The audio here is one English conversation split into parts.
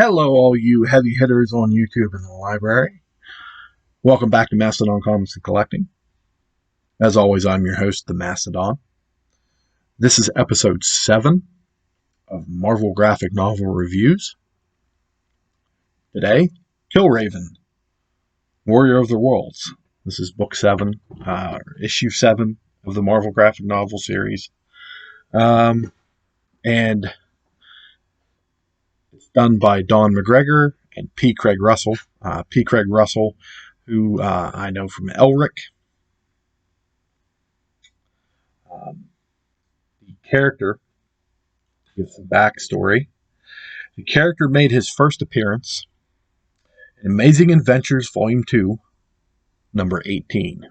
Hello, all you heavy hitters on YouTube and the library. Welcome back to Mastodon Comics and Collecting. As always, I'm your host, the Mastodon. This is episode 7 of Marvel Graphic Novel Reviews. Today, Killraven, Warrior of the Worlds. This is book 7, issue 7 of the Marvel Graphic Novel series. And it's done by Don McGregor and P. Craig Russell. P. Craig Russell, who I know from Elric. The character gives some backstory. The character made his first appearance in Amazing Adventures Volume 2, number 18.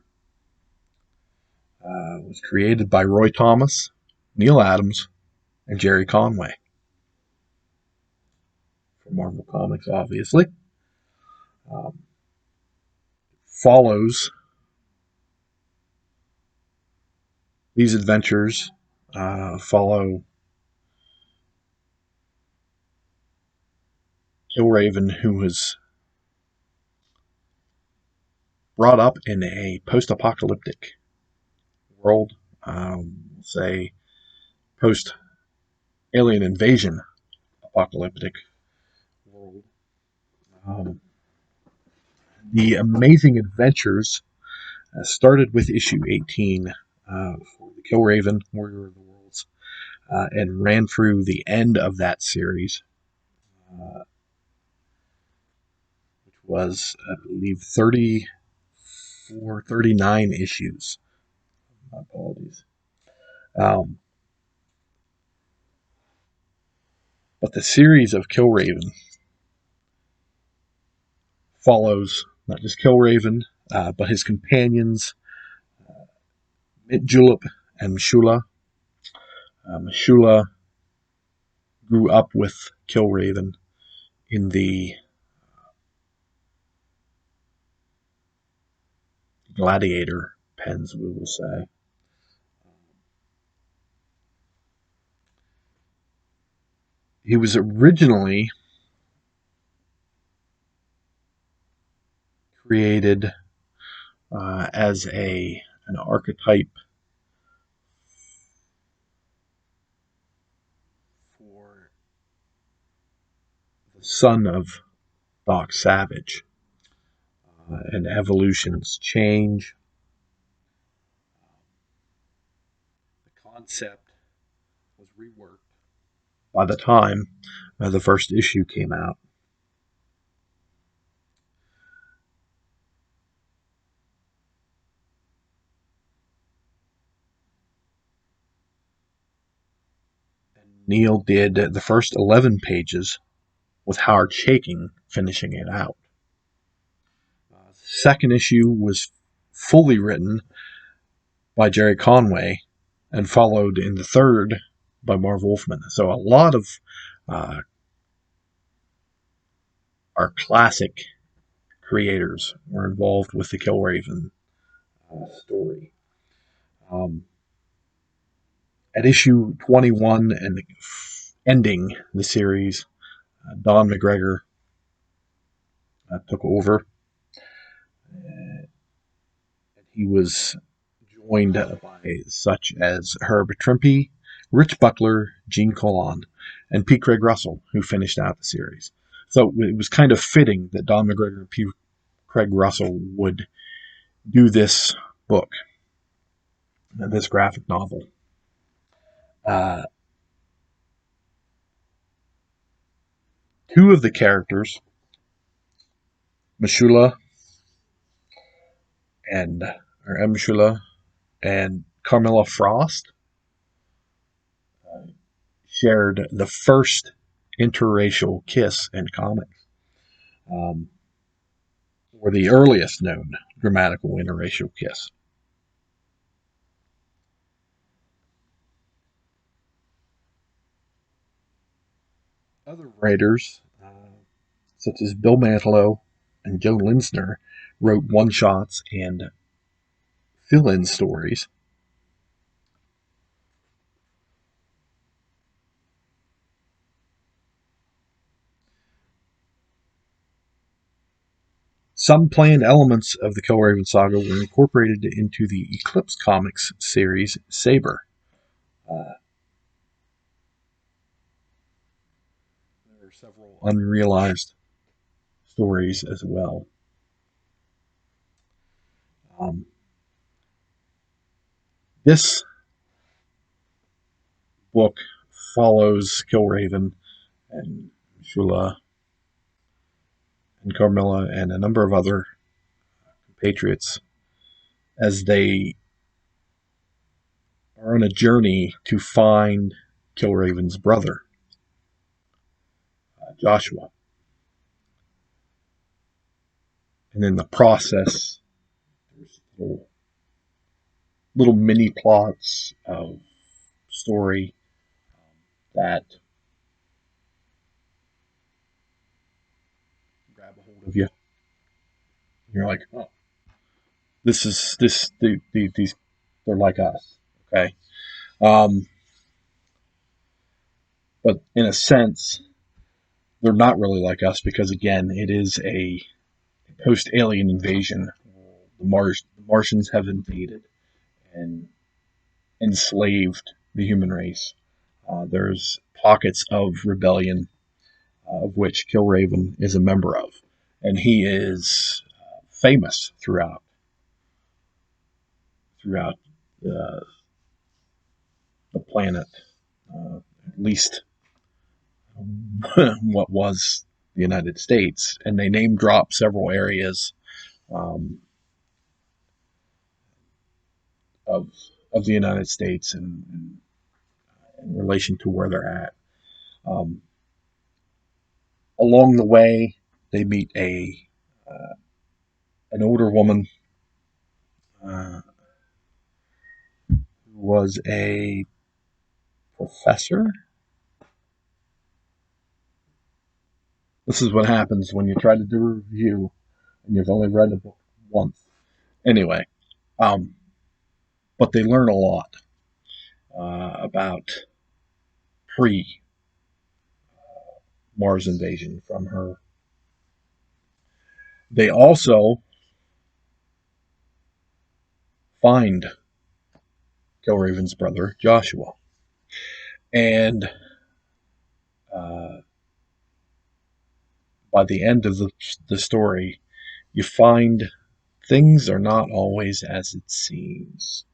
It was created by Roy Thomas, Neil Adams, and Jerry Conway. For Marvel Comics, obviously. Follows these adventures, follow Killraven, who was brought up in a post-apocalyptic world, say post-alien invasion apocalyptic world. The Amazing Adventures started with issue 18 for the Killraven, Warrior of the Worlds, and ran through the end of that series, which was, I believe, 34, 39 issues. My apologies. But the series of Killraven follows not just Killraven, but his companions, Julep and Mishula. Mishula grew up with Killraven in the gladiator pens, we will say. He was originally created as an archetype for the son of Doc Savage. And evolutions change. The concept was reworked by the time the first issue came out. Neil did the first 11 pages with Howard Chaykin finishing it out. The second issue was fully written by Jerry Conway and followed in the third by Marv Wolfman. So a lot of our classic creators were involved with the Killraven story. At issue 21 and ending the series, Don McGregor took over. He was joined by such as Herb Trimpe, Rich Buckler, Gene Colan, and P. Craig Russell, who finished out the series. So it was kind of fitting that Don McGregor and P. Craig Russell would do this book, this graphic novel. Two of the characters, Mishula and Carmilla Frost, shared the first interracial kiss in comics, or the earliest known grammatical interracial kiss. Other writers, such as Bill Mantlo and Joe Linsner, wrote one-shots and fill-in stories. Some planned elements of the Killraven saga were incorporated into the Eclipse Comics series Saber. There are several unrealized stories as well. Um, this book follows Killraven and Shula and Carmilla and a number of other compatriots as they are on a journey to find Killraven's brother, Joshua. And in the process, there's little mini plots of story that grab a hold of you. You're like, oh, these they're like us, okay. Um, but in a sense, they're not really like us because again, it is a post-alien invasion. The Martians have invaded and enslaved the human race. There's pockets of rebellion, of which Killraven is a member of, and he is famous throughout uh, the planet, at least what was the United States, and they name drop several areas um, of of the United States in relation to where they're at. Um, Along the way, they meet a an older woman who was a professor. This is what happens when you try to do a review and you've only read a book once. Anyway, um, but they learn a lot about pre Mars invasion from her. They also find Killraven's brother Joshua, and uh, by the end of the story, you find things are not always as it seems.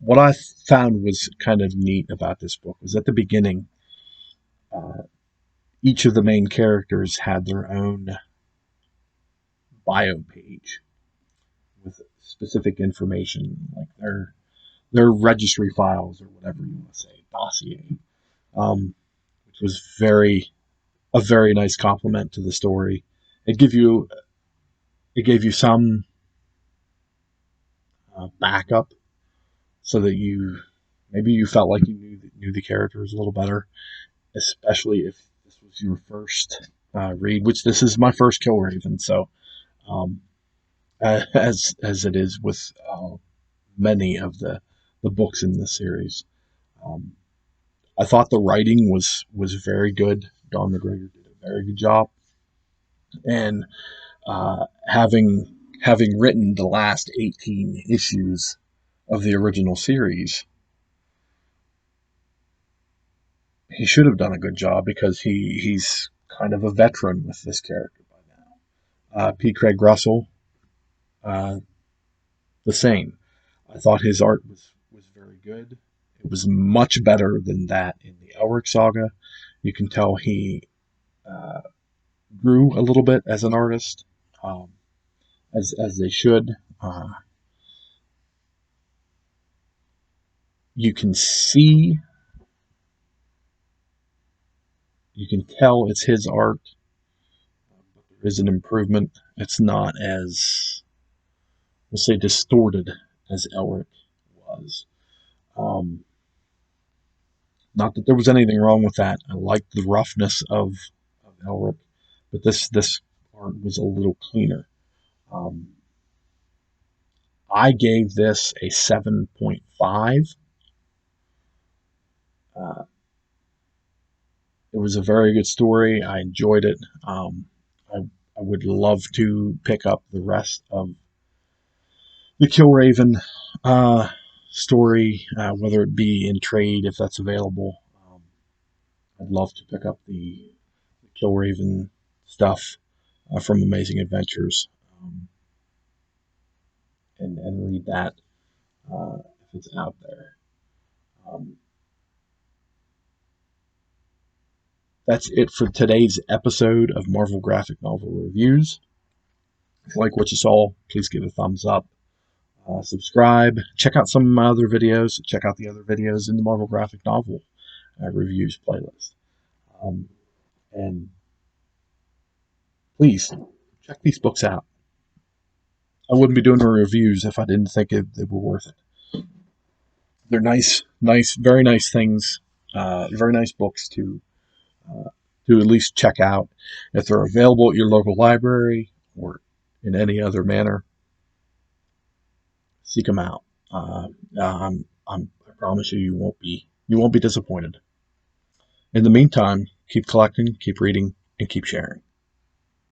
What I found was kind of neat about this book was at the beginning, uh, each of the main characters had their own bio page with specific information, like their registry files or whatever you want to say, dossier, which was a very nice compliment to the story. It gave you it gave you some backup so that you felt like you knew the characters a little better, especially if this was your first read, which this is my first Killraven. So um, as it is with many of the books in this series. Um, I thought the writing was very good. Don McGregor did a very good job, and having written the last 18 issues of the original series, he should have done a good job because he's kind of a veteran with this character by now. P. Craig Russell, uh, the same. I thought his art was very good. It was much better than that in the Elric saga. You can tell he uh, grew a little bit as an artist, um, as they should. You can see, you can tell it's his art. There is an improvement. It's not as, we'll say, distorted as Elric was. Um, Not that there was anything wrong with that. I liked the roughness of Elric, but this art was a little cleaner. Um, I gave this a 7.5. Uh, It was a very good story. I enjoyed it. I would love to pick up the rest of the Killraven uh, story, whether it be in trade if that's available. I'd love to pick up the Killraven stuff from Amazing Adventures, and read that if it's out there. Um, that's it for today's episode of Marvel Graphic Novel Reviews. If you like what you saw, please give it a thumbs up. Subscribe. Check out some of my other videos. Check out the other videos in the Marvel Graphic Novel reviews playlist. And please check these books out. I wouldn't be doing the reviews if I didn't think they were worth it. They're nice, very nice things. Very nice books to at least check out if they're available at your local library or in any other manner. Seek them out. I promise you, you won't be disappointed. In the meantime, keep collecting, keep reading, and keep sharing.